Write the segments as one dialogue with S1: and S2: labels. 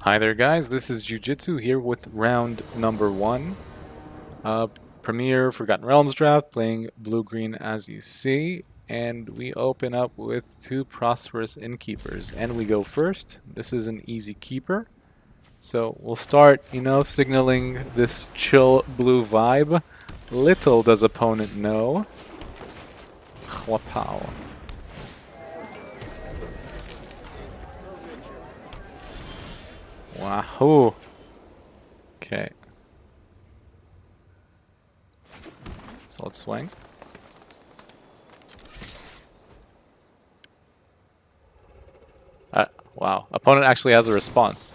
S1: Hi there guys, this is Jujitsu here with round number 1. Premier Forgotten Realms draft, playing blue-green as you see. And we open up with 2 Prosperous Innkeepers. And we go first. This is an easy keeper. So we'll start, signaling this chill blue vibe. Little does opponent know. Wapow. Wahoo. Okay. So let's swing. Wow. Opponent actually has a response.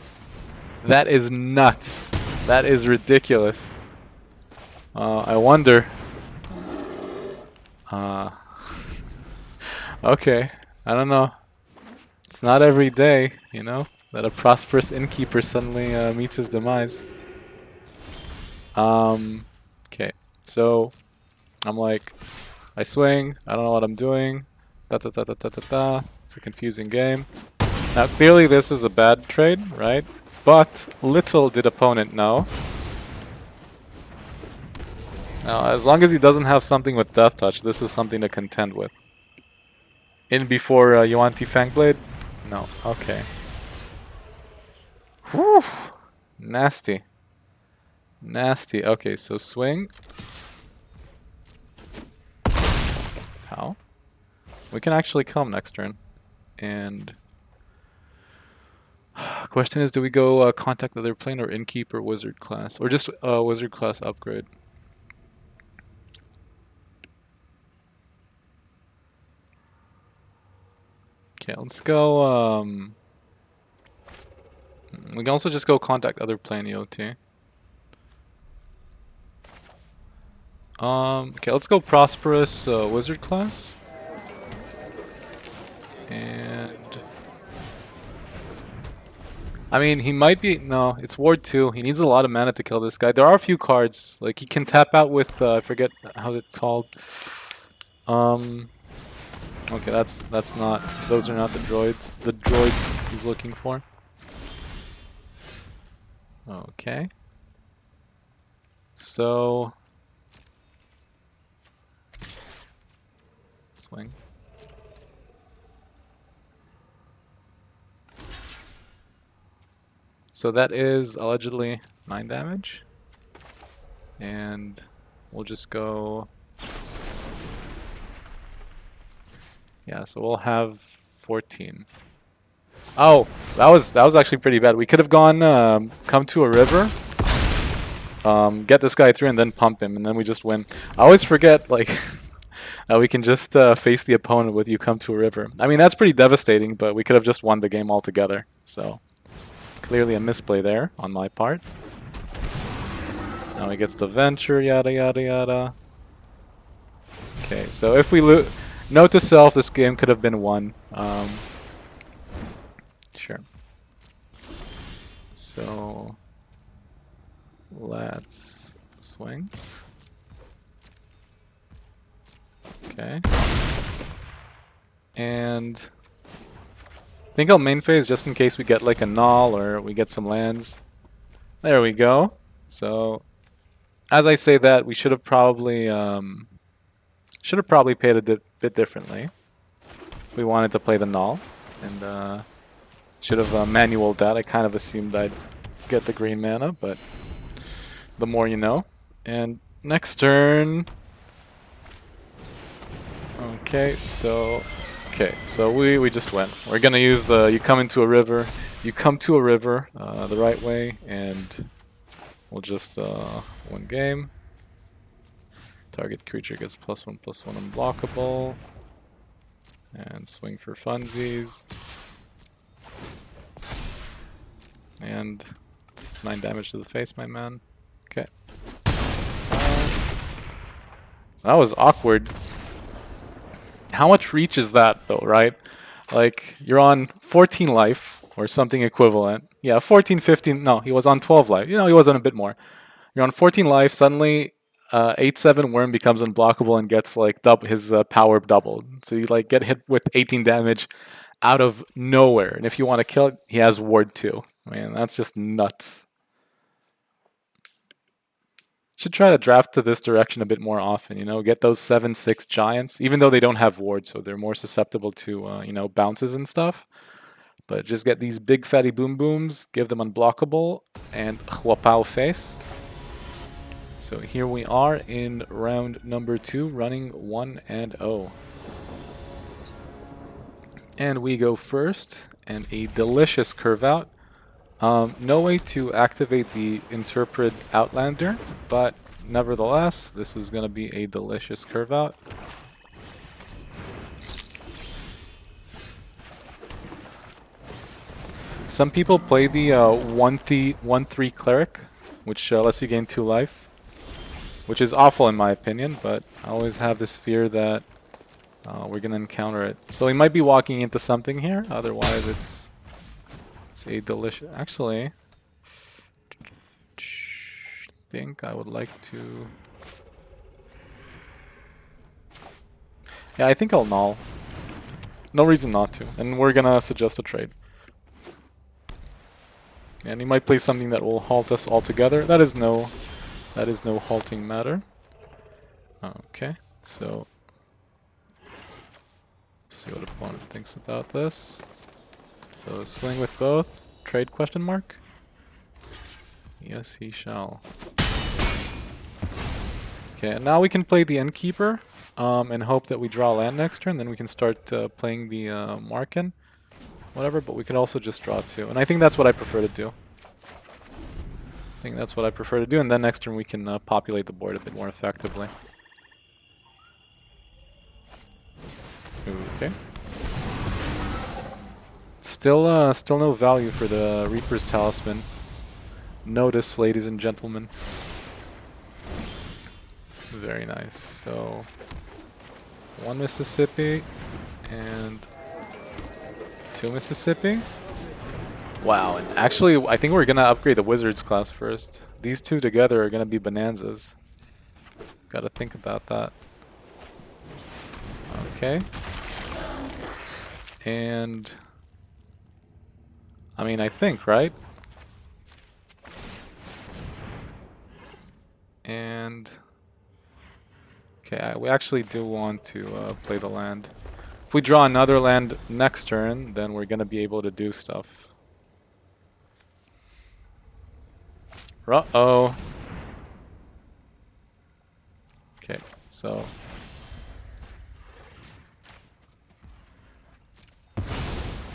S1: That is nuts. That is ridiculous. I wonder. Okay. I don't know. It's not every day, that a prosperous innkeeper suddenly meets his demise. Okay. So I'm like, I swing. I don't know what I'm doing. Da da da da da da da. It's a confusing game. Now, clearly this is a bad trade, right? But little did opponent know. Now, as long as he doesn't have something with Death Touch, this is something to contend with. In before Yuan-Ti Fangblade? No. Okay. Whew. Nasty. Nasty. Okay, so swing. How? We can actually come next turn. And question is, do we go contact the other plane or Innkeep or Wizard class? Or just Wizard class upgrade? Okay, let's go, we can also just go contact other plane EOT. Okay, let's go Prosperous Wizard class. And I mean, he might be... No, it's Ward 2. He needs a lot of mana to kill this guy. There are a few cards. Like, he can tap out with... I forget how it's called. Okay, that's not... Those are not the droids. The droids he's looking for. Okay. So... Swing. So that is allegedly 9 damage. And we'll just go... Yeah, so we'll have 14. Oh, that was actually pretty bad. We could have gone come to a river, get this guy through, and then pump him, and then we just win. I always forget, like, we can just face the opponent with you come to a river. I mean, that's pretty devastating, but we could have just won the game altogether. So, clearly a misplay there on my part. Now he gets the venture, yada yada yada. Okay, so if we lose... Note to self, this game could have been won. Sure. So let's swing. Okay. And I think I'll main phase just in case we get like a null or we get some lands. There we go. So as I say that, we should have probably played a bit differently. We wanted to play the null, and should have manualed that. I kind of assumed I'd get the green mana, but the more you know. And next turn... Okay, so we just went. We're gonna use the you come to a river the right way, and we'll just win game. Target creature gets +1/+1 unblockable. And swing for funsies. And it's 9 damage to the face, my man. Okay. That was awkward. How much reach is that, though, right? Like, you're on 14 life, or something equivalent. Yeah, 14, 15. No, he was on 12 life. He was on a bit more. You're on 14 life, suddenly 8/7 Worm becomes unblockable and gets like his power doubled. So you like get hit with 18 damage out of nowhere. And if you want to kill it, he has ward 2. Man, that's just nuts. Should try to draft to this direction a bit more often, you know, get those 7/6 giants, even though they don't have ward, so they're more susceptible to, you know, bounces and stuff. But just get these big fatty boom booms, give them unblockable, and Huapao face. So here we are in round number 2, running 1-0. And we go first, and a delicious curve out. No way to activate the Interpret Outlander, but nevertheless, this is going to be a delicious curve out. Some people play the 1/3 Cleric, which lets you gain 2 life, which is awful in my opinion, but I always have this fear that we're going to encounter it. So we might be walking into something here, otherwise it's a delicious... Actually, I think I would like to... Yeah, I think I'll null. No reason not to. And we're going to suggest a trade. And he might play something that will halt us altogether. That is no halting matter. Okay, so... see what opponent thinks about this. So swing with both. Trade question mark? Yes, he shall. Okay, and now we can play the Innkeeper and hope that we draw land next turn. Then we can start playing the Marken. Whatever, but we could also just draw 2. And I think that's what I prefer to do. And then next turn we can populate the board a bit more effectively. Okay. Still no value for the Reaper's Talisman. Notice, ladies and gentlemen. Very nice. So, 1 Mississippi and 2 Mississippi. Wow, and actually I think we're gonna upgrade the Wizards class first. These two together are gonna be bonanzas. Gotta think about that. Okay. And I mean, I think, right? And okay, we actually do want to play the land. If we draw another land next turn, then we're gonna be able to do stuff. Uh-oh. Okay, so...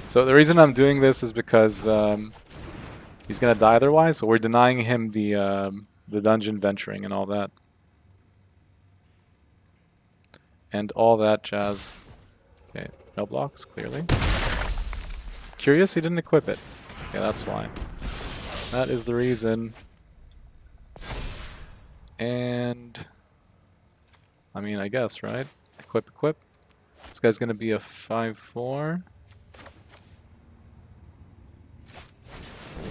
S1: So the reason I'm doing this is because he's gonna die otherwise, so we're denying him the dungeon venturing and all that. And all that jazz. Okay, no blocks, clearly. Curious he didn't equip it. Okay, that's why. That is the reason. And... I mean, I guess, right? Equip. This guy's gonna be a 5/4.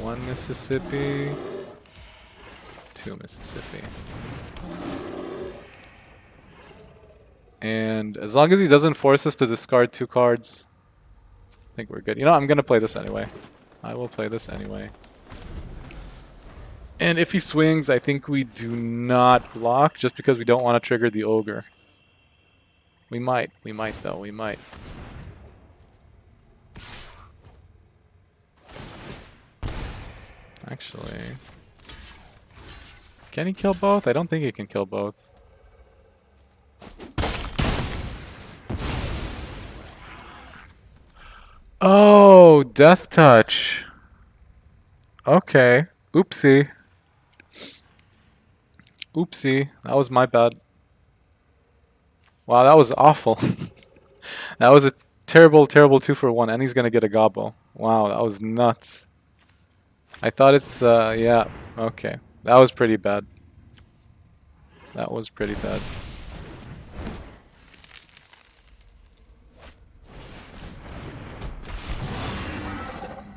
S1: 1 Mississippi. 2 Mississippi. And as long as he doesn't force us to discard 2 cards, I think we're good. You know, I'm gonna play this anyway. I will play this anyway. And if he swings, I think we do not block, just because we don't want to trigger the Ogre. We might though, we might. Actually... Can he kill both? I don't think he can kill both. Oh, Death Touch. Okay. Oopsie. Oopsie. That was my bad. Wow, that was awful. That was a terrible 2-for-1, and he's gonna get a gobble. Wow, that was nuts. I thought it's, yeah, okay. That was pretty bad. That was pretty bad.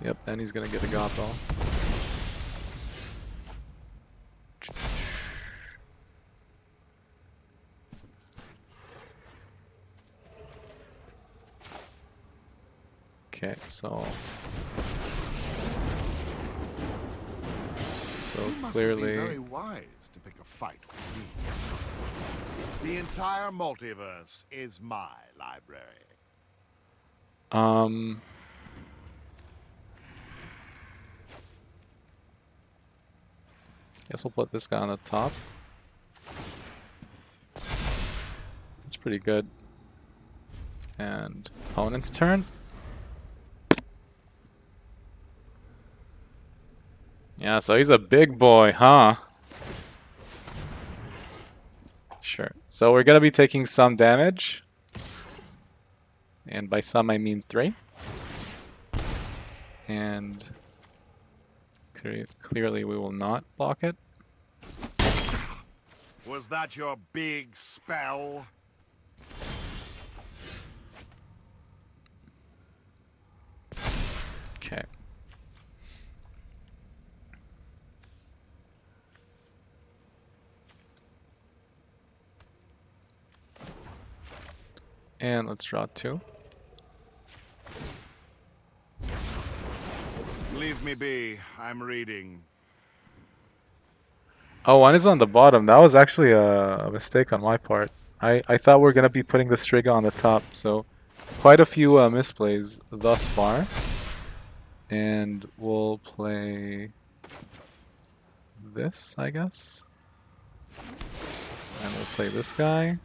S1: Yep, and he's gonna get a gobble. Okay, so
S2: You must
S1: clearly.
S2: be very wise to pick a fight with me. The entire multiverse is my library.
S1: Guess we'll put this guy on the top. That's pretty good. And opponent's turn. Yeah, so he's a big boy, huh? Sure. So we're gonna be taking some damage. And by some I mean 3. And clearly we will not block it.
S2: Was that your big spell?
S1: Okay. And let's draw 2.
S2: Leave me be. I'm reading.
S1: Oh, 1 is on the bottom. That was actually a mistake on my part. I thought we were going to be putting the Striga on the top, so quite a few misplays thus far. And we'll play this, I guess. And we'll play this guy.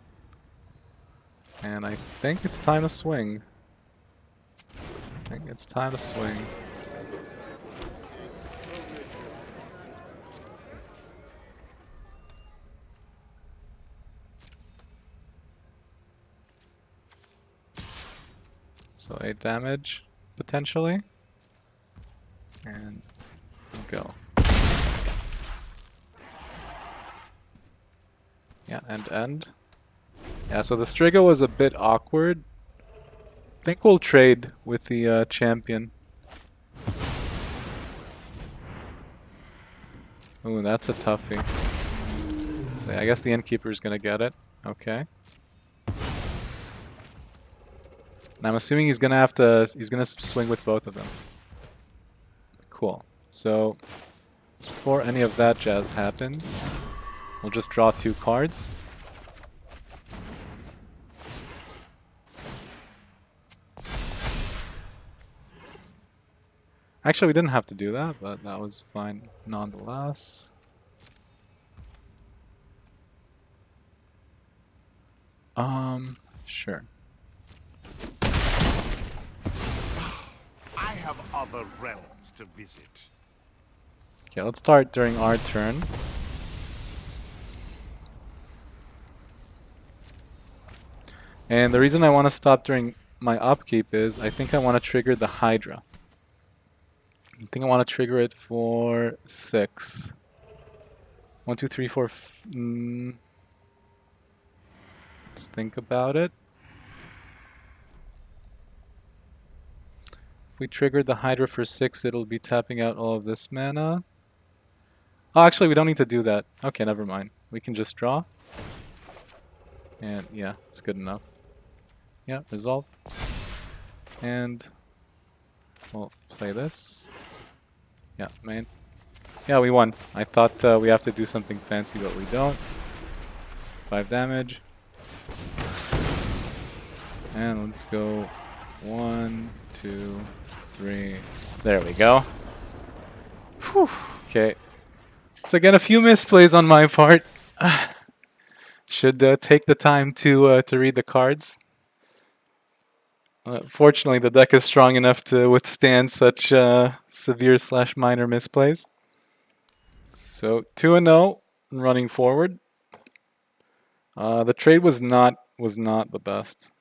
S1: And I think it's time to swing. I think it's time to swing. So 8 damage, potentially. And go. Yeah, end. Yeah, so the Striga was a bit awkward. I think we'll trade with the champion. Ooh, that's a toughie. So I guess the Innkeeper's gonna get it. Okay. And I'm assuming he's gonna swing with both of them. Cool. So before any of that jazz happens, we'll just draw 2 cards. Actually, we didn't have to do that, but that was fine nonetheless. Sure.
S2: I have other realms to visit.
S1: Okay, let's start during our turn. And the reason I want to stop during my upkeep is I think I want to trigger the Hydra. I think I want to trigger it for 6. 1, 2, 3, 4. Let's think about it. If we triggered the Hydra for 6, it'll be tapping out all of this mana. Oh, actually, we don't need to do that. Okay, never mind. We can just draw. And yeah, it's good enough. Yeah, resolve. And we'll play this. Yeah, main. Yeah, we won. I thought we have to do something fancy, but we don't. 5 damage. And let's go 1, 2, 3. There we go. Whew. Okay. So again, a few misplays on my part. Should take the time to read the cards. Fortunately, the deck is strong enough to withstand such severe / minor misplays. So 2-0 running forward. The trade was not the best.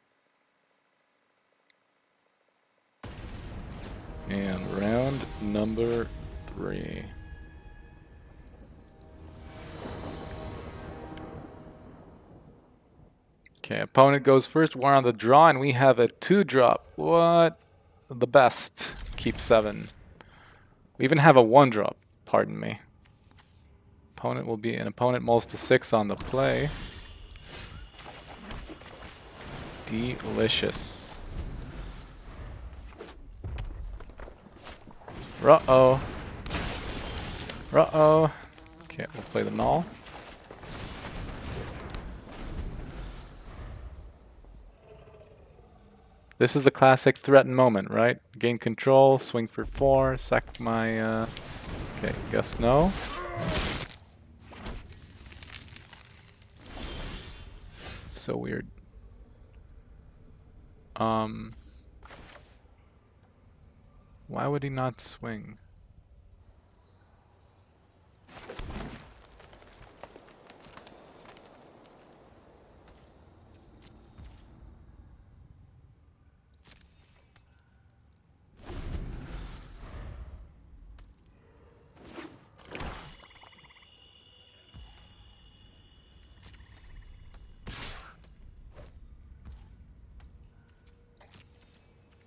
S1: And round number 3. Okay, opponent goes first. We're on the draw, and we have a 2-drop. What? The best. Keep 7. We even have a 1-drop. Pardon me. Opponent will be an opponent mulls to 6 on the play. Delicious. Uh-oh. Uh-oh. Okay, we'll play the null. This is the classic threaten moment, right? Gain control, swing for 4, sack my, Okay, guess no. It's so weird. Why would he not swing?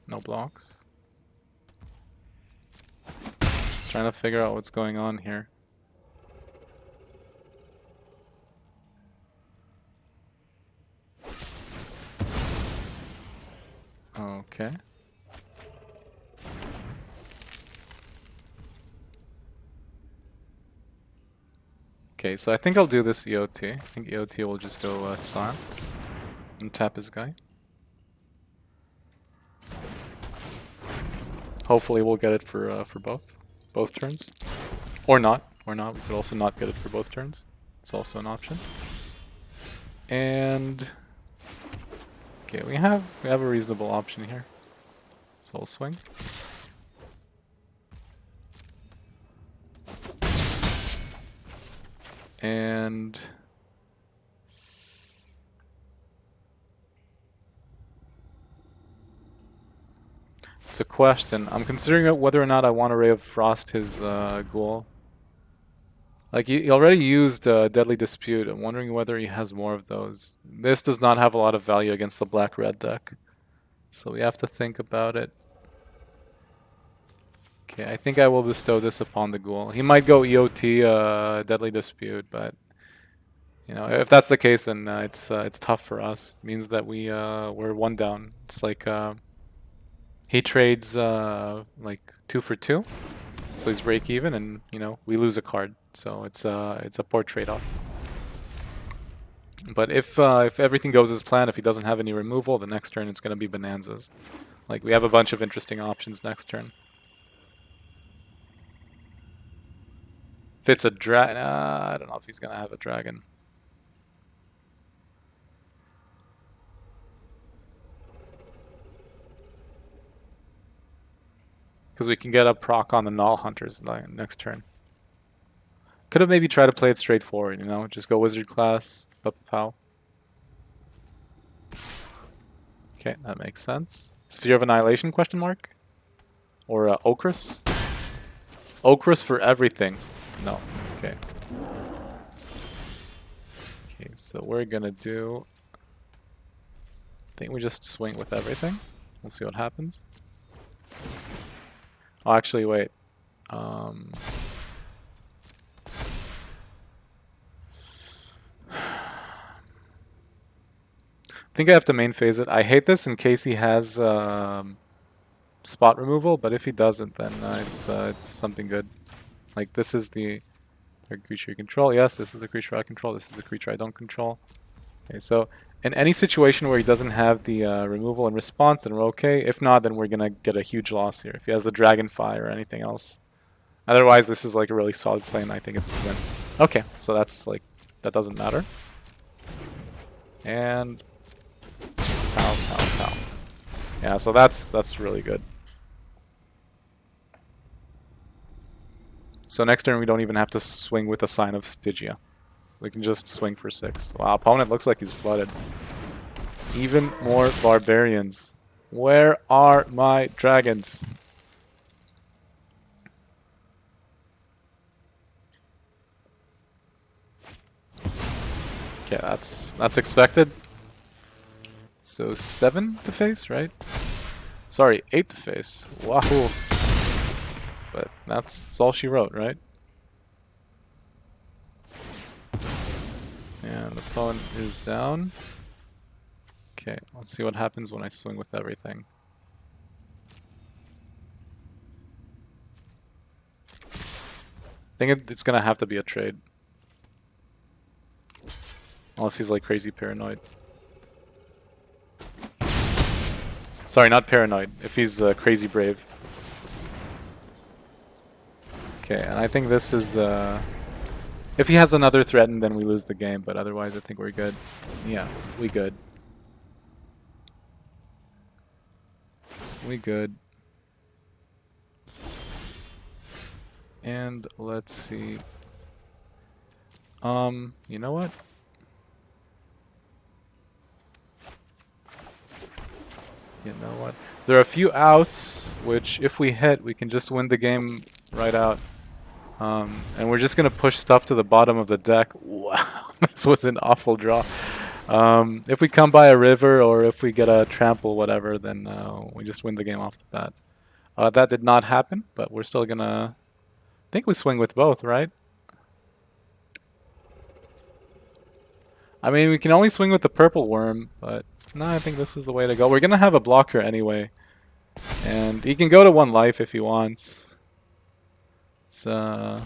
S1: No blocks. Trying to figure out what's going on here. Okay. Okay, so I think I'll do this EOT. I think EOT will just go silent and tap his guy. Hopefully we'll get it for both turns, or not. We could also not get it for both turns. It's also an option. And okay, we have a reasonable option here. So we'll swing. And it's a question. I'm considering whether or not I want to Ray of Frost his ghoul. Like, he already used Deadly Dispute. I'm wondering whether he has more of those. This does not have a lot of value against the black-red deck. So we have to think about it. Okay, I think I will bestow this upon the ghoul. He might go EOT Deadly Dispute, but you know, if that's the case, then it's tough for us. It means that we're one down. It's like he trades like 2 for 2, so he's break even, and you know we lose a card. So it's a poor trade-off. But if everything goes as planned, if he doesn't have any removal, the next turn it's gonna be bonanzas. Like, we have a bunch of interesting options next turn. If it's a dragon, I don't know if he's gonna have a dragon. Because we can get a proc on the Null Hunters next turn. Could have maybe tried to play it straightforward, you know? Just go Wizard class, up pow. Okay, that makes sense. Sphere of Annihilation, question mark? Or Okrus? Okrus for everything. No. Okay. Okay, so we're gonna do... I think we just swing with everything. We'll see what happens. Oh, actually, wait. I think I have to main phase it. I hate this in case he has spot removal, but if he doesn't, then it's something good. Like, this is the creature you control. Yes, this is the creature I control. This is the creature I don't control. Okay, so in any situation where he doesn't have the removal and response, then we're okay. If not, then we're gonna get a huge loss here. If he has the Dragonfly or anything else. Otherwise, this is like a really solid play, and I think it's the win. Okay, so that's like, that doesn't matter. And pow, pow, pow. Yeah, so that's really good. So next turn we don't even have to swing with a Sign of Stygia. We can just swing for 6. Wow, opponent looks like he's flooded. Even more barbarians. Where are my dragons? Okay, that's expected. So 7 to face, right? Sorry, 8 to face. Wahoo. But that's all she wrote, right? And the opponent is down. Okay, let's see what happens when I swing with everything. I think it's gonna have to be a trade. Unless he's like crazy paranoid. Sorry, not paranoid. If he's crazy brave. Okay, and I think this is... if he has another threaten, then we lose the game, but otherwise I think we're good. Yeah, we good. We good. And let's see. You know what? You know what? There are a few outs, which if we hit, we can just win the game right out. And we're just gonna push stuff to the bottom of the deck. Wow, this was an awful draw. If we come by a river or if we get a trample, whatever, then we just win the game off the bat. That did not happen, but we're still gonna... I think we swing with both, right? I mean, we can only swing with the purple worm, but no, I think this is the way to go. We're gonna have a blocker anyway. And he can go to 1 life if he wants. It's, yeah.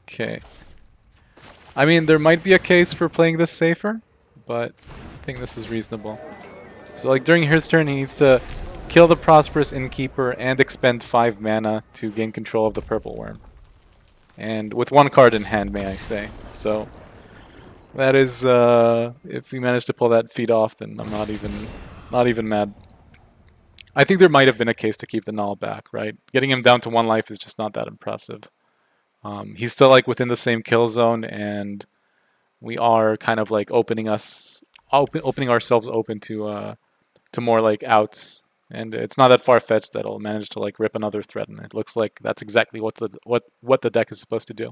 S1: Okay. I mean, there might be a case for playing this safer, but I think this is reasonable. So, like, during his turn, he needs to kill the Prosperous Innkeeper and expend 5 mana to gain control of the purple worm. And with 1 card in hand, may I say. So, that is, if we manage to pull that feat off, then I'm not even mad. I think there might have been a case to keep the Null back, right? Getting him down to 1 life is just not that impressive. He's still like within the same kill zone, and we are kind of like opening ourselves open to more like outs. And it's not that far-fetched that it'll manage to like rip another threaten. It looks like that's exactly what the deck is supposed to do.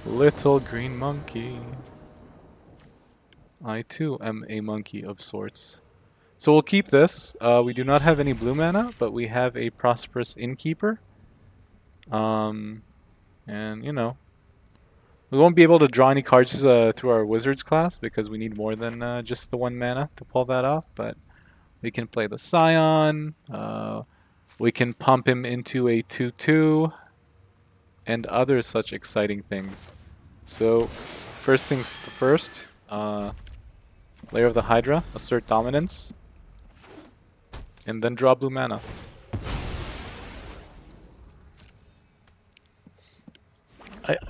S1: Little green monkey. I too am a monkey of sorts. So we'll keep this. We do not have any blue mana, but we have a Prosperous Innkeeper. And you know, we won't be able to draw any cards through our Wizards class because we need more than just the 1 mana to pull that off. But we can play the Scion. We can pump him into a 2/2. And other such exciting things. So, first things first, Lair of the Hydra, assert dominance, and then draw blue mana.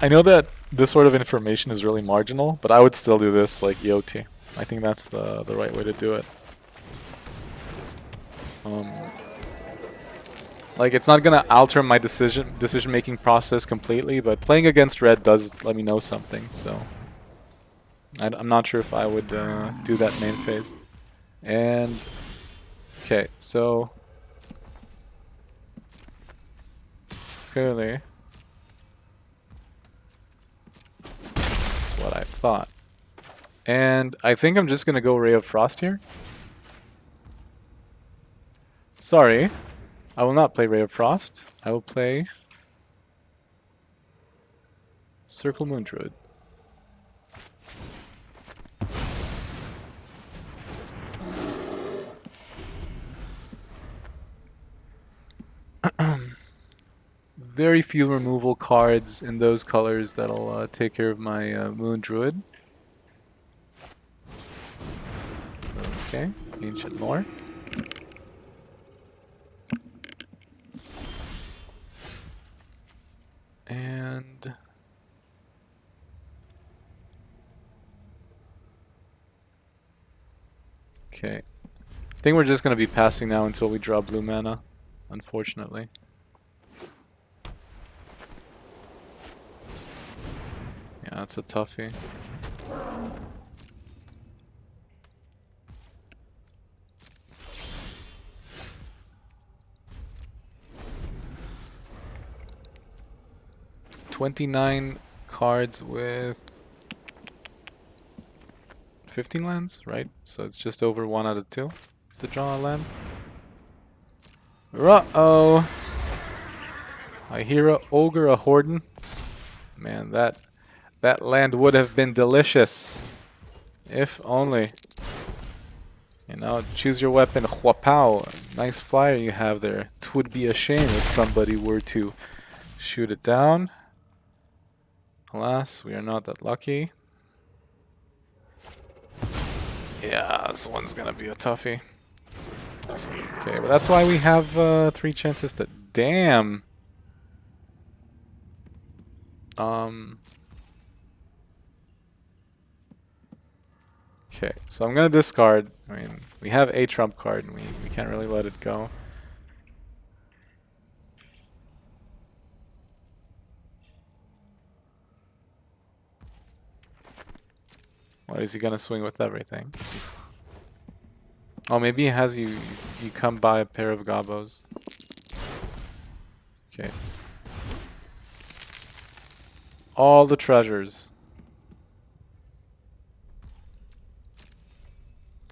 S1: I know that this sort of information is really marginal, but I would still do this like EOT. I think that's the right way to do it. Like, it's not gonna alter my decision-making process completely, but playing against red does let me know something, so... I'm not sure if I would do that main phase. And... okay, so... clearly... that's what I thought. And I think I'm just gonna go Ray of Frost here. Sorry. I will not play Ray of Frost. I will play Circle Moon Druid. Very few removal cards in those colors that'll take care of my Moon Druid. Okay, Ancient Lore. And okay, I think we're just gonna be passing now until we draw blue mana, unfortunately. Yeah, that's a toughie. $29 cards with 15 lands, right? So it's just over 1 out of 2 to draw a land. Uh-oh. I hear a Ogre, a Horden. Man, that That land would have been delicious. If only. You know, choose your weapon. Huapow. Nice flyer you have there. 'Twould be a shame if somebody were to shoot it down. Alas, we are not that lucky. Yeah, this one's gonna be a toughie. Okay, but that's why we have 3 chances to... Damn! Okay, so I'm gonna discard. I mean, we have a trump card and we can't really let it go. What is he gonna swing with everything? Oh, maybe he has you come by a pair of gobos. Okay. All the treasures.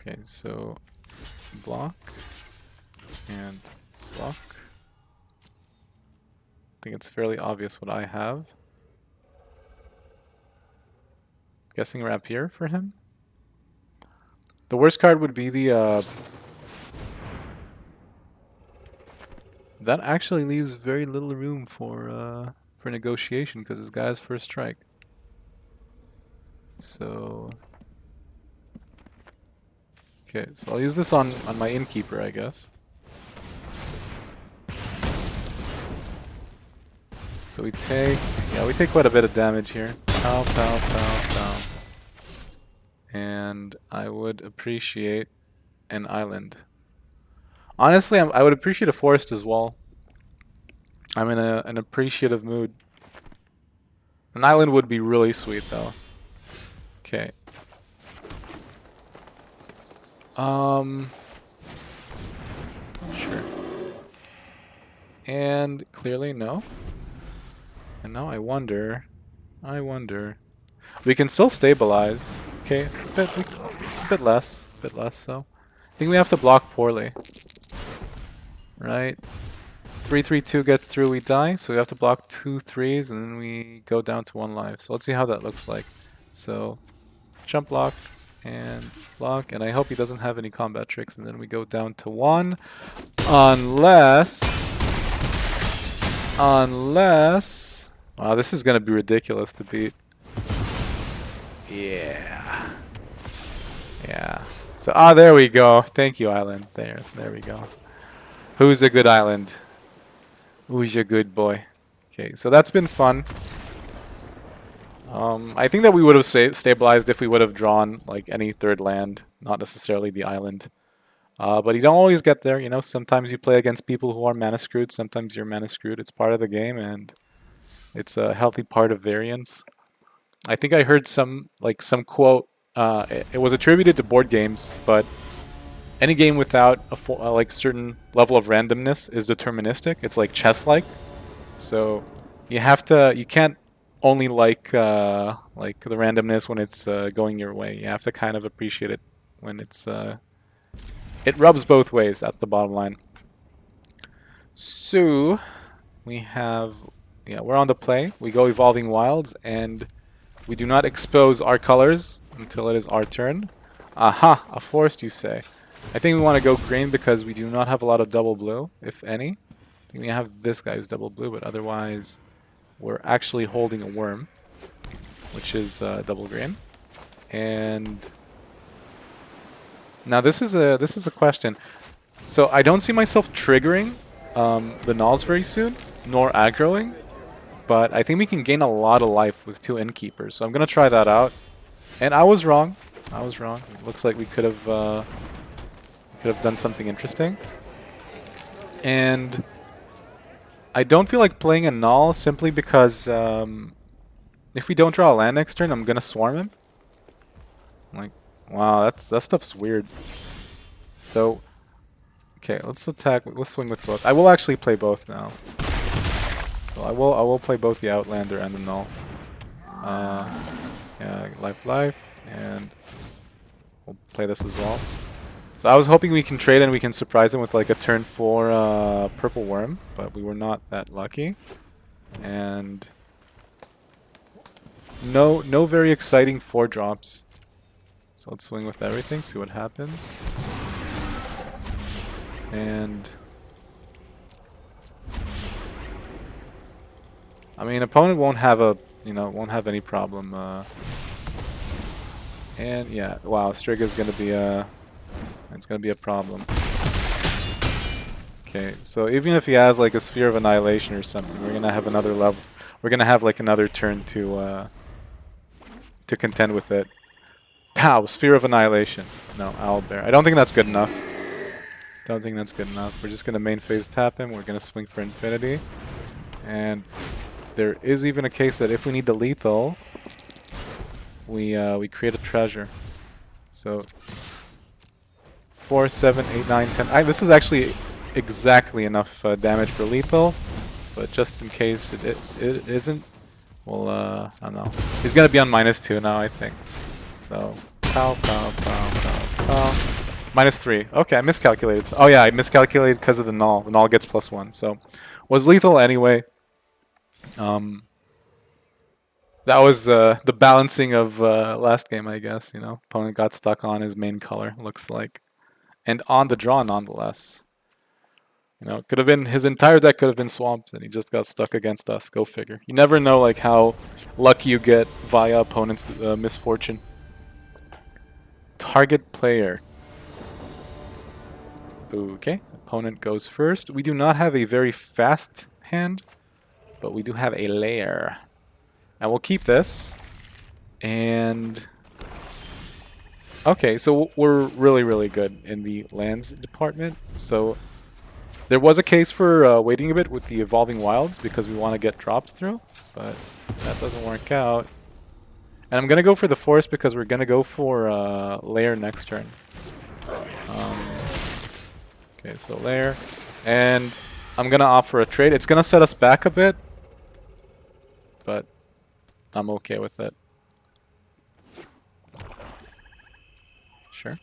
S1: Okay, so block and block. I think it's fairly obvious what I have. Guessing Rapier for him. The worst card would be the that actually leaves very little room for negotiation because this guy's first strike. So okay, so I'll use this on my innkeeper, I guess. So we take quite a bit of damage here. Pow, pow, pow, pow. And I would appreciate an island. Honestly, I would appreciate a forest as well. I'm in an appreciative mood. An island would be really sweet, though. Okay. Sure. And clearly no. And now I wonder. We can still stabilize. Okay, a bit less so. I think we have to block poorly. Right? 3-3-2 gets through, we die, so we have to block 2 3s and then we go down to 1 life. So let's see how that looks like. So jump block and block, and I hope he doesn't have any combat tricks, and then we go down to 1. Unless wow, this is gonna be ridiculous to beat. Yeah. So there we go. Thank you, island. There we go. Who's a good island? Who's a good boy? Okay, so that's been fun. I think that we would have stabilized if we would have drawn like any third land, not necessarily the island. But you don't always get there, you know. Sometimes you play against people who are mana screwed. Sometimes you're mana screwed. It's part of the game, and it's a healthy part of variance. I think I heard some quote. It was attributed to board games, but any game without a like certain level of randomness is deterministic. It's like chess-like. So you can't only like the randomness when it's going your way. You have to kind of appreciate it when it's it rubs both ways. That's the bottom line. So we have we're on the play. We go Evolving Wilds, and we do not expose our colors until it is our turn. Aha, a forest, you say. I think we want to go green because we do not have a lot of double blue, if any. I think we have this guy who's double blue, but otherwise we're actually holding a worm, which is double green. And now this is a question. So I don't see myself triggering the Nulls very soon, nor aggroing, but I think we can gain a lot of life with 2 innkeepers. So I'm gonna try that out. And I was wrong. It looks like we could have done something interesting. And I don't feel like playing a Null simply because if we don't draw a land next turn, I'm gonna swarm him. Like, wow, that stuff's weird. So, okay, let's swing with both. I will actually play both now. So I will play both the Outlander and the Null. Yeah, life, and we'll play this as well. So I was hoping we can trade and we can surprise him with like a turn 4 purple worm, but we were not that lucky. And no very exciting 4-drops. So let's swing with everything, see what happens. And I mean, opponent won't have won't have any problem. And yeah, wow, Striga is gonna be it's gonna be a problem. Okay, so even if he has like a Sphere of Annihilation or something, we're gonna have another level. We're gonna have like another turn to contend with it. Pow! Sphere of Annihilation. No, Owlbear. I don't think that's good enough. Don't think that's good enough. We're just gonna main phase tap him. We're gonna swing for Infinity, and there is even a case that if we need the lethal, we create a treasure. So 4, 7, 8, 9, 10. This is actually exactly enough damage for lethal, but just in case it isn't, well, I don't know. He's gonna be on -2 now, I think. So pow, pow, pow, pow, pow. -3. Okay, I miscalculated. Oh yeah, I miscalculated because of the null. The null gets +1. So was lethal anyway. That was the balancing of last game, I guess. You know, opponent got stuck on his main color, looks like, and on the draw nonetheless. You know, could have been his entire deck could have been swamped, and he just got stuck against us. Go figure. You never know, like how lucky you get via opponent's misfortune. Target player. Okay, opponent goes first. We do not have a very fast hand, but we do have a lair. And we'll keep this. And okay, so we're really, really good in the lands department. So there was a case for waiting a bit with the Evolving Wilds because we want to get drops through, but that doesn't work out. And I'm going to go for the Forest because we're going to go for lair next turn. Okay, so lair. And I'm going to offer a trade. It's going to set us back a bit, but I'm okay with it. Sure.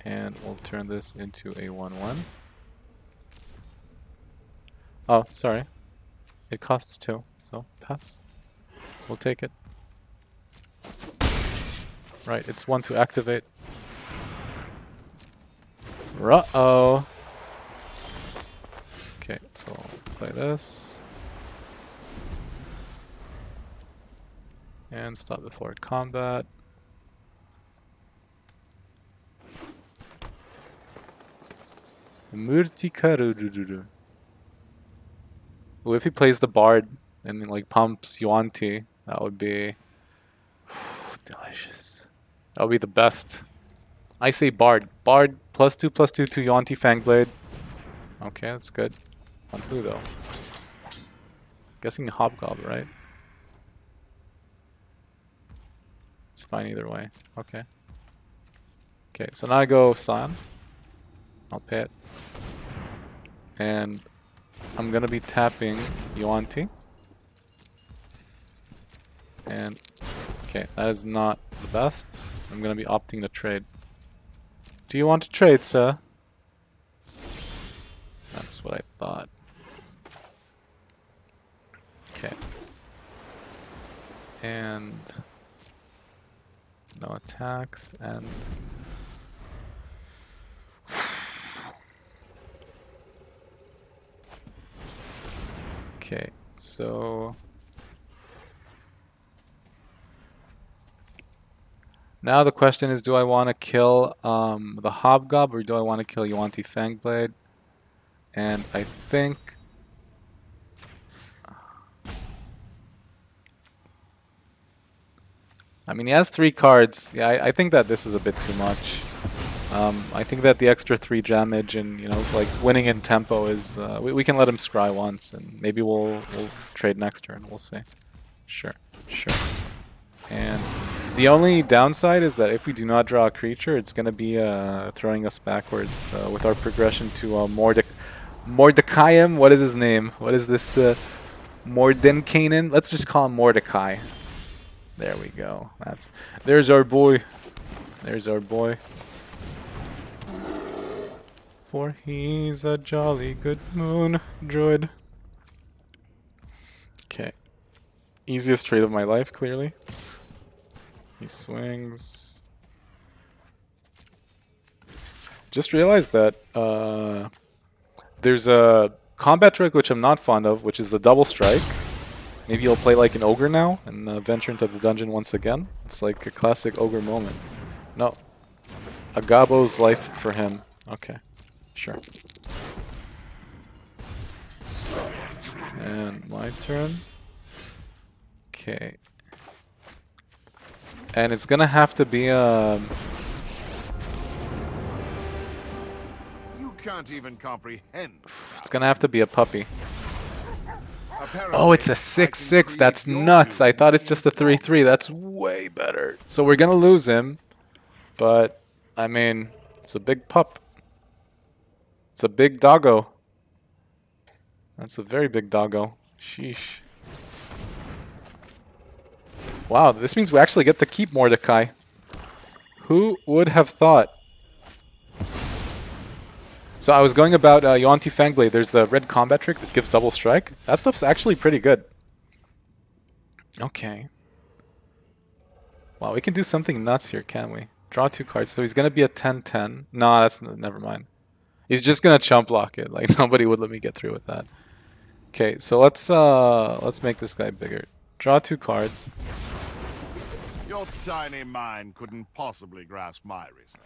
S1: And we'll turn this into a 1/1. Oh, sorry. It costs 2, so pass. We'll take it. Right, it's 1 to activate. Uh-oh. Okay, so I'll play this. And stop the forward combat. Murtikarururu. Well, if he plays the Bard and like pumps Yuan-Ti, that would be delicious. That would be the best. I say Bard. Bard +2/+2 to Yuan-Ti Fangblade. Okay, that's good. On who though? Guessing Hobgoblin, right? It's fine either way. Okay. Okay, so now I go Scion. I'll pay it. And I'm gonna be tapping Yuan-Ti. And okay, that is not the best. I'm gonna be opting to trade. Do you want to trade, sir? That's what I thought. Okay. And no attacks and okay, so now the question is, do I want to kill the Hobgob or do I want to kill Yuan-Ti Fangblade? And I think I mean, he has 3 cards. Yeah, I think that this is a bit too much. I think that the extra 3 damage and, you know, like winning in tempo is... we can let him scry once and maybe we'll trade next turn. We'll see. Sure, sure. And the only downside is that if we do not draw a creature, it's going to be throwing us backwards with our progression to Mordekaiim. What is his name? What is this? Mordenkainen? Let's just call him Mordecai. There we go. There's our boy. There's our boy. For he's a jolly good moon druid. Okay. Easiest trade of my life, clearly. He swings. Just realized that there's a combat trick which I'm not fond of, which is the double strike. Maybe he'll play like an ogre now and venture into the dungeon once again. It's like a classic ogre moment. No. Agabo's life for him. Okay. Sure. And my turn. Okay. And it's gonna have to be
S2: You can't even comprehend.
S1: it's gonna have to be a puppy.
S2: Apparently,
S1: Oh, it's a
S2: I
S1: 6/6.
S2: can
S1: That's
S2: create your
S1: nuts. I
S2: doom
S1: thought it's just a 3/3. That's way better. So we're gonna lose him, but I mean, it's a big pup. It's a big doggo. That's a very big doggo. Sheesh. Wow, this means we actually get to keep Mordecai. Who would have thought? So I was going about Yuan-Ti Fangblade. There's the red combat trick that gives double strike. That stuff's actually pretty good. Okay. Wow, we can do something nuts here, can't we? Draw 2 cards. So he's going to be a 10-10. No, that's never mind. He's just going to chump block it. Like, nobody would let me get through with that. Okay, so let's make this guy bigger. Draw 2 cards.
S2: Your tiny mind couldn't possibly grasp my reason.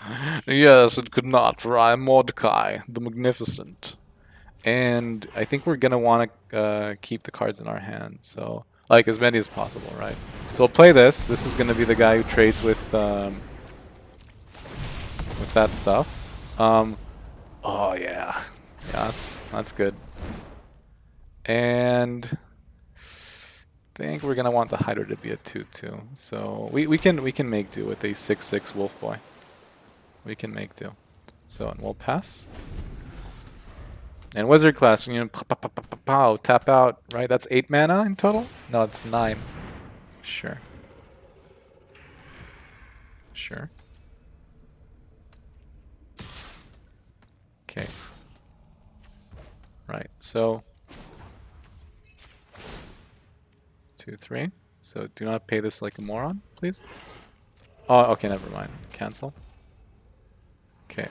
S1: Yes, it could not, for I am Mordecai, the Magnificent. And I think we're going to want to keep the cards in our hand. So, like, as many as possible, right? So we'll play this. This is going to be the guy who trades with that stuff. Oh, yeah. Yeah, that's good. And I think we're gonna want the Hydra to be a 2/2. So we can make do with a 6/6 Wolf Boy. We can make do. So and we'll pass. And Wizard class, you know, pow, tap out, right? That's 8 mana in total? No, it's 9. Sure. Sure. Okay. Right, so 2, 3. So do not pay this like a moron, please. Oh, okay, never mind. Cancel. Okay.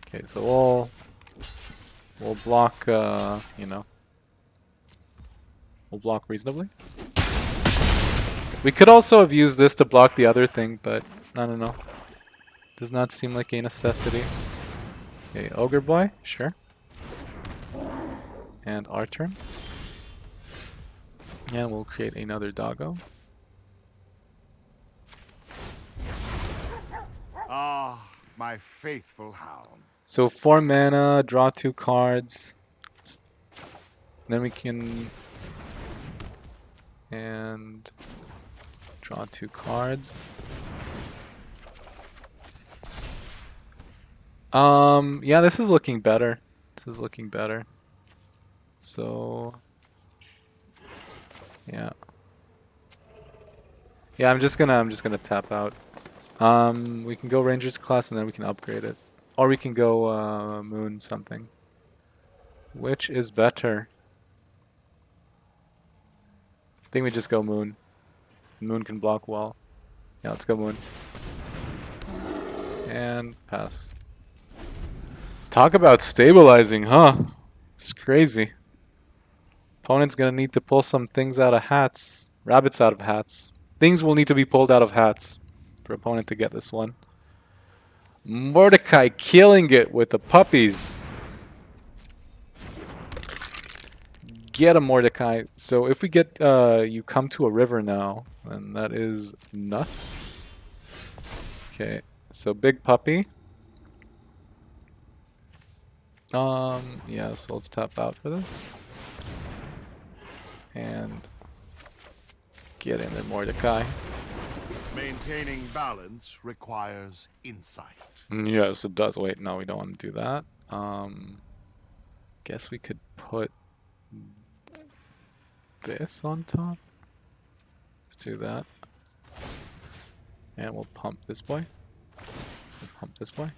S1: Okay, so we'll block. You know, we'll block reasonably. We could also have used this to block the other thing, but I don't know. Does not seem like a necessity. Okay, Ogre Boy, sure. And our turn. And we'll create another doggo.
S2: Ah, my faithful hound.
S1: So 4 mana, draw 2 cards. Then we can... And... Draw 2 cards. Yeah, this is looking better. This is looking better. So... Yeah. Yeah, I'm just gonna tap out. We can go Rangers class and then we can upgrade it. Or we can go Moon something. Which is better? I think we just go Moon. Moon can block well. Yeah, let's go Moon. And pass. Talk about stabilizing, huh? It's crazy. Opponent's gonna need to pull some things out of hats. Rabbits out of hats. Things will need to be pulled out of hats for opponent to get this one. Mordecai killing it with the puppies. Get a Mordecai. So if we get you come to a river now, then that is nuts. Okay, so big puppy. Yeah, so let's tap out for this. And get in there, Mordecai.
S2: Maintaining balance requires insight.
S1: Yes, it does. Wait, no, we don't want to do that. Guess we could put this on top. Let's do that. And we'll pump this boy. We'll pump this boy.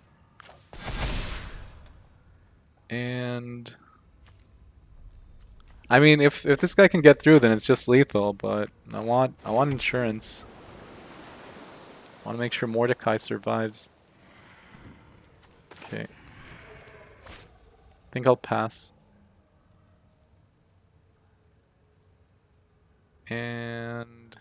S1: And I mean, if this guy can get through, then it's just lethal. But I want insurance. I want to make sure Mordecai survives. Okay. I think I'll pass. And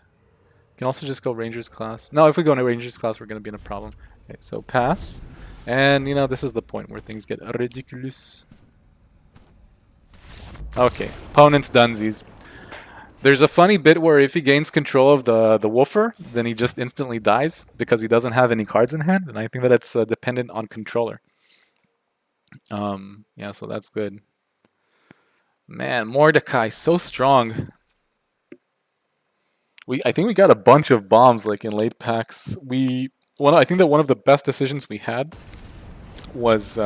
S1: can also just go Rangers class. No, if we go into Rangers class, we're gonna be in a problem. Okay, so pass. And you know, this is the point where things get ridiculous. Okay, opponent's dunsies. There's a funny bit where if he gains control of the woofer, then he just instantly dies because he doesn't have any cards in hand, and I think that it's dependent on controller. Yeah, so that's good. Man, Mordecai, so strong. I think we got a bunch of bombs like in late packs. I think that one of the best decisions we had was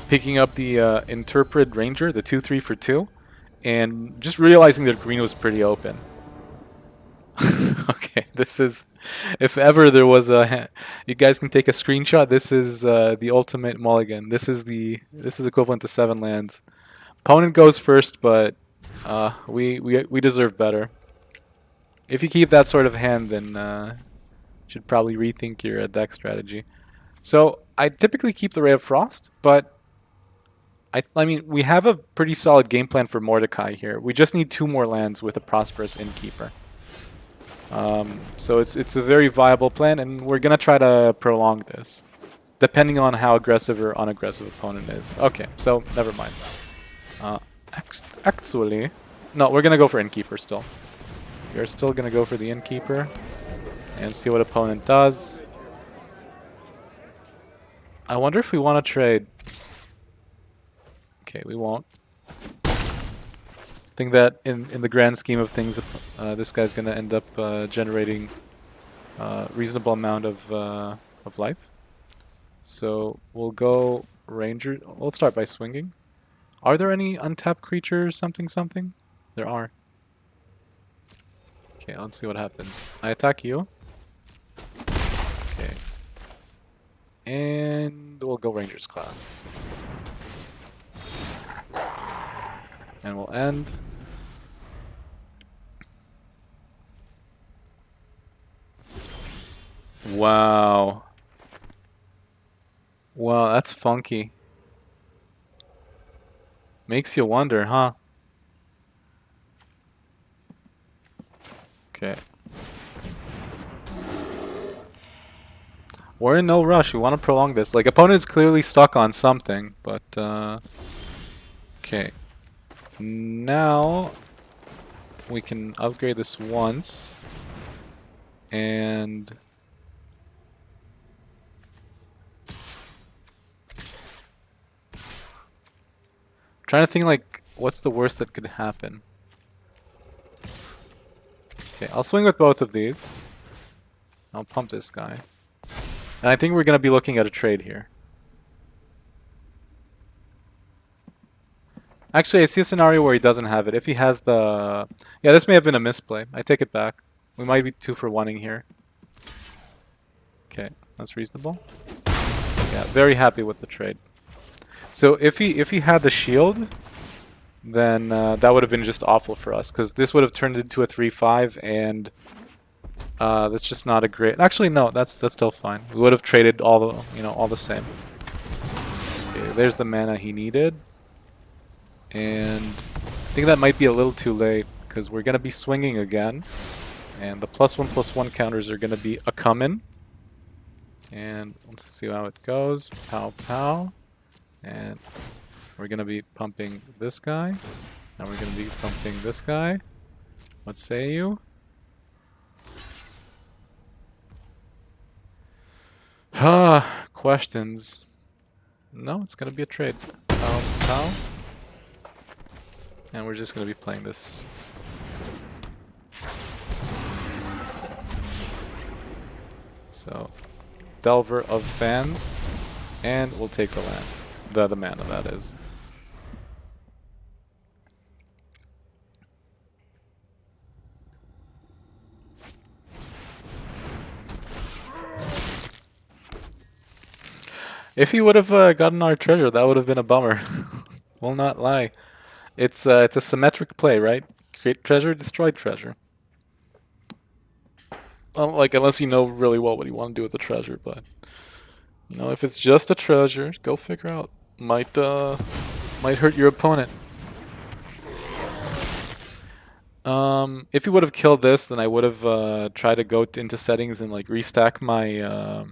S1: picking up the Interpret Ranger, the 2/3 for 2, and just realizing that green was pretty open. Okay, this is, if ever there was you guys can take a screenshot. This is the ultimate mulligan. This is equivalent to 7 lands. Opponent goes first, but we deserve better. If you keep that sort of hand, then you should probably rethink your deck strategy. So I typically keep the Ray of Frost, but I mean, we have a pretty solid game plan for Mordecai here. We just need 2 more lands with a Prosperous Innkeeper. So it's a very viable plan, and we're gonna try to prolong this, depending on how aggressive or unaggressive opponent is. Okay, so never mind. Actually, no, we're gonna go for Innkeeper still. We're still gonna go for the Innkeeper and see what opponent does. I wonder if we want to trade. Okay, we won't. I think that in the grand scheme of things, this guy's gonna end up generating a reasonable amount of life. So we'll go Ranger. We'll start by swinging. Are there any untapped creatures? Something? There are. Okay, let's see what happens. I attack you. Okay. And we'll go Rangers class. And we'll end. Wow. Wow, that's funky. Makes you wonder, huh? Okay. We're in no rush. We want to prolong this. Like, opponent is clearly stuck on something, but okay. Now we can upgrade this once, and trying to think like what's the worst that could happen. Okay, I'll swing with both of these. I'll pump this guy. And I think we're going to be looking at a trade here. Actually, I see a scenario where he doesn't have it. If he has the... Yeah, this may have been a misplay. I take it back. We might be 2 for 1-ing here. Okay, that's reasonable. Yeah, very happy with the trade. So if he had the shield, then that would have been just awful for us, because this would have turned into a 3/5, and that's just not a great... Actually, no, that's still fine. We would have traded all the same. Okay, there's the mana he needed. And I think that might be a little too late, because we're going to be swinging again. And the +1/+1 counters are going to be a comin'. And let's see how it goes. Pow, pow. And we're going to be pumping this guy. And we're going to be pumping this guy. What say you? Questions. No, it's going to be a trade. Pow, pow. And we're just going to be playing this. So, Delver of Fans. And we'll take the land. The mana, that is. If he would have gotten our treasure, that would have been a bummer. Will not lie. It's a symmetric play, right? Create treasure, destroy treasure. Like, unless you know really well what you want to do with the treasure, but you know, if it's just a treasure, go figure out. Might hurt your opponent. If you would have killed this, then I would have tried to go into settings and like restack my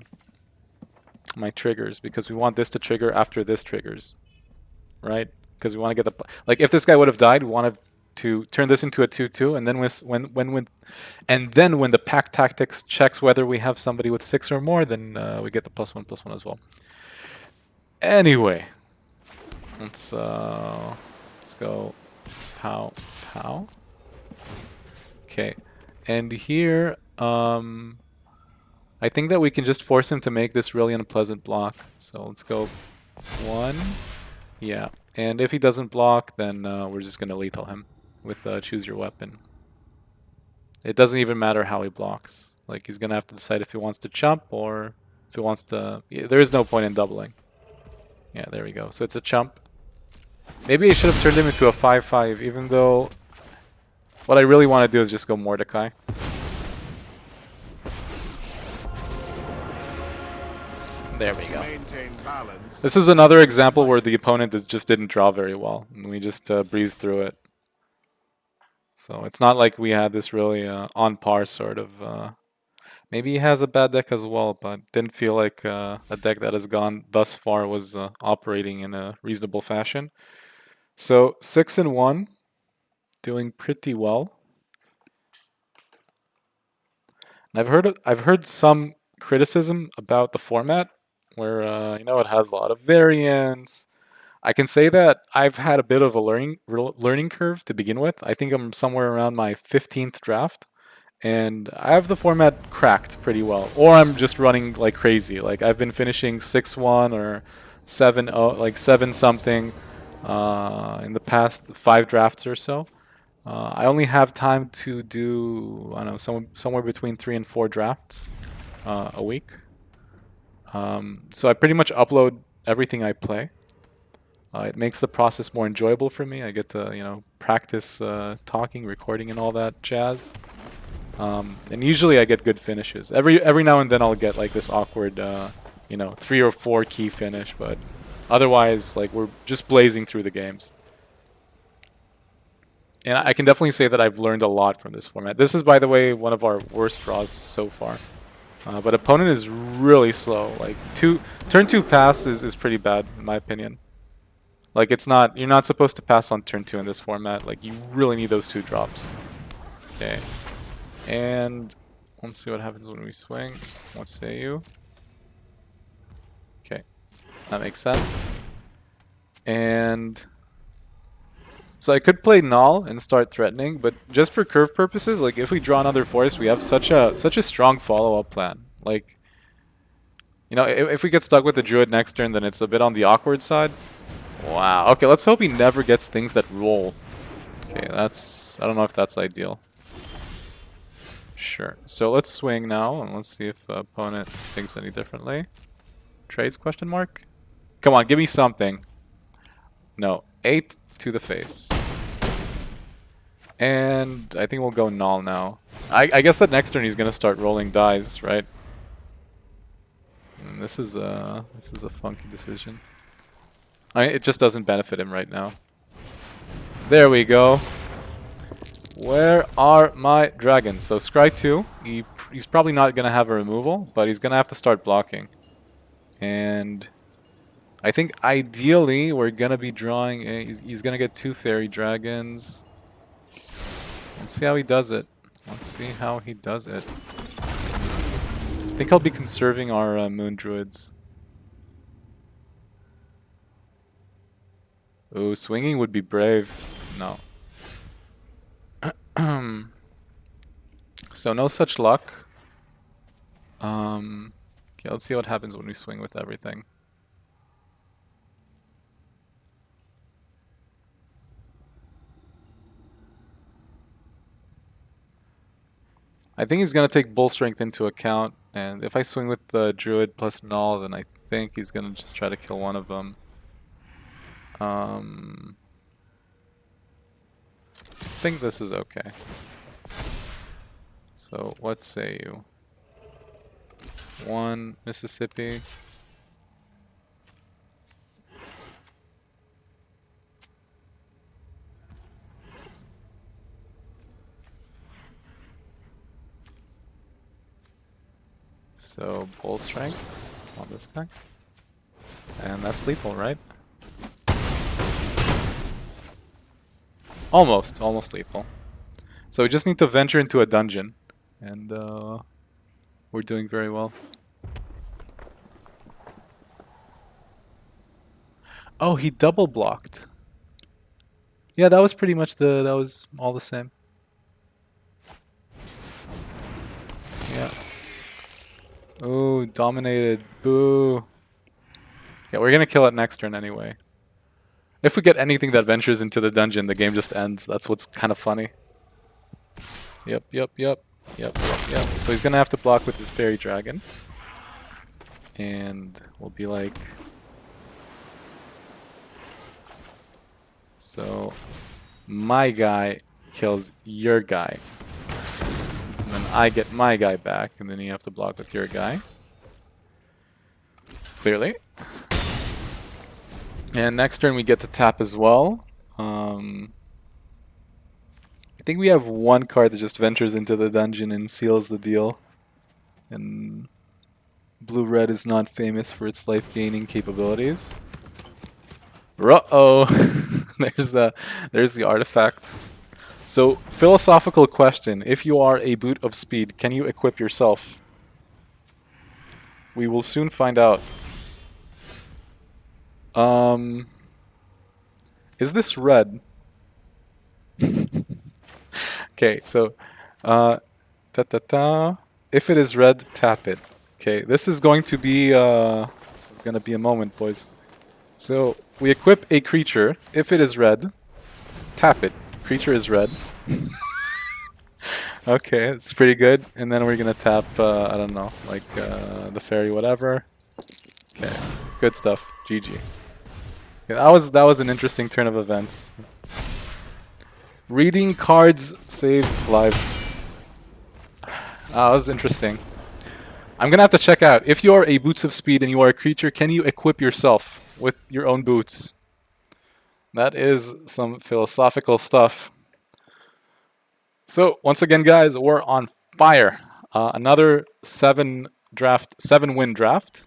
S1: my triggers, because we want this to trigger after this triggers, right? Because we want to get the like if this guy would have died, we wanted to turn this into a 2-2, and then when the pack tactics checks whether we have somebody with 6 or more, then we get the +1/+1 as well. Anyway, let's go pow pow. Okay, and here I think that we can just force him to make this really unpleasant block. So let's go 1. Yeah, and if he doesn't block, then we're just gonna lethal him with choose your weapon. It doesn't even matter how he blocks. Like, he's gonna have to decide if he wants to chump or if he wants to. Yeah, there is no point in doubling. Yeah, there we go. So it's a chump. Maybe I should have turned him into a 5-5, even though what I really want to do is just go Mordecai. There we go. This is another example where the opponent just didn't draw very well, and we just breezed through it. So it's not like we had this really on par sort of. Maybe he has a bad deck as well, but didn't feel like a deck that has gone thus far was operating in a reasonable fashion. So 6-1, doing pretty well. And I've heard some criticism about the format, where you know, it has a lot of variance. I can say that I've had a bit of a learning curve to begin with. I think I'm somewhere around my 15th draft, and I have the format cracked pretty well. Or I'm just running like crazy. Like, I've been finishing 6-1 or 7-0, like 7 something in the past 5 drafts or so. I only have time to do, I don't know, somewhere between 3 and 4 drafts a week. So I pretty much upload everything I play. It makes the process more enjoyable for me. I get to, you know, practice talking, recording, and all that jazz. And usually I get good finishes. Every now and then I'll get like this awkward, you know, 3 or 4 key finish, but otherwise, like, we're just blazing through the games. And I can definitely say that I've learned a lot from this format. This is, by the way, one of our worst draws so far. But opponent is really slow. Like, turn 2 pass is pretty bad, in my opinion. Like, you're not supposed to pass on turn 2 in this format. Like, you really need those 2 drops. Okay. And let's see what happens when we swing. What say you? Okay. That makes sense. And so I could play Null and start threatening, but just for curve purposes, like, if we draw another forest, we have such a strong follow-up plan. Like, you know, if we get stuck with the Druid next turn, then it's a bit on the awkward side. Wow. Okay, let's hope he never gets things that roll. Okay, I don't know if that's ideal. Sure. So let's swing now, and let's see if the opponent thinks any differently. Trades, question mark? Come on, give me something. No. 8 to the face. And I think we'll go Null now. I guess that next turn he's gonna start rolling dice, right? And this is a funky decision. It just doesn't benefit him right now. There we go. Where are my dragons? So Scry 2, he's probably not going to have a removal, but he's going to have to start blocking. And I think ideally we're going to be drawing, he's going to get 2 fairy dragons. Let's see how he does it. Let's see how he does it. I think I'll be conserving our moon druids. Ooh, swinging would be brave. No. So no such luck. Okay, let's see what happens when we swing with everything. I think he's gonna take bull strength into account, and if I swing with the druid plus null, then I think he's gonna just try to kill one of them. I think this is okay. So what say you? 1 Mississippi. So bull strength on this guy. And that's lethal, right? Almost lethal. So we just need to venture into a dungeon. And we're doing very well. Oh, he double blocked. Yeah, that was pretty much that was all the same. Yeah. Oh, dominated. Boo. Yeah, we're gonna kill it next turn anyway. If we get anything that ventures into the dungeon, the game just ends. That's what's kind of funny. Yep. So he's gonna have to block with his fairy dragon. And we'll be like... So, my guy kills your guy. And then I get my guy back, and then you have to block with your guy. Clearly. And next turn we get to tap as well. I think we have one card that just ventures into the dungeon and seals the deal. And blue-red is not famous for its life-gaining capabilities. Uh-oh! there's the artifact. So, philosophical question. If you are a boot of speed, can you equip yourself? We will soon find out. Is this red? Okay, so if it is red, tap it. Okay, this is going to be a moment, boys. So we equip a creature. If it is red, tap it. Creature is red. Okay, it's pretty good. And then we're gonna tap I don't know, like the fairy, whatever. Okay, good stuff. GG. Yeah, that was an interesting turn of events. Reading cards saves lives. That was interesting. I'm gonna have to check out. If you are a boots of speed and you are a creature, can you equip yourself with your own boots? That is some philosophical stuff. So once again, guys, we're on fire. Another 7-win draft.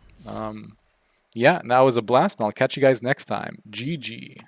S1: Yeah, that was a blast. And I'll catch you guys next time. GG.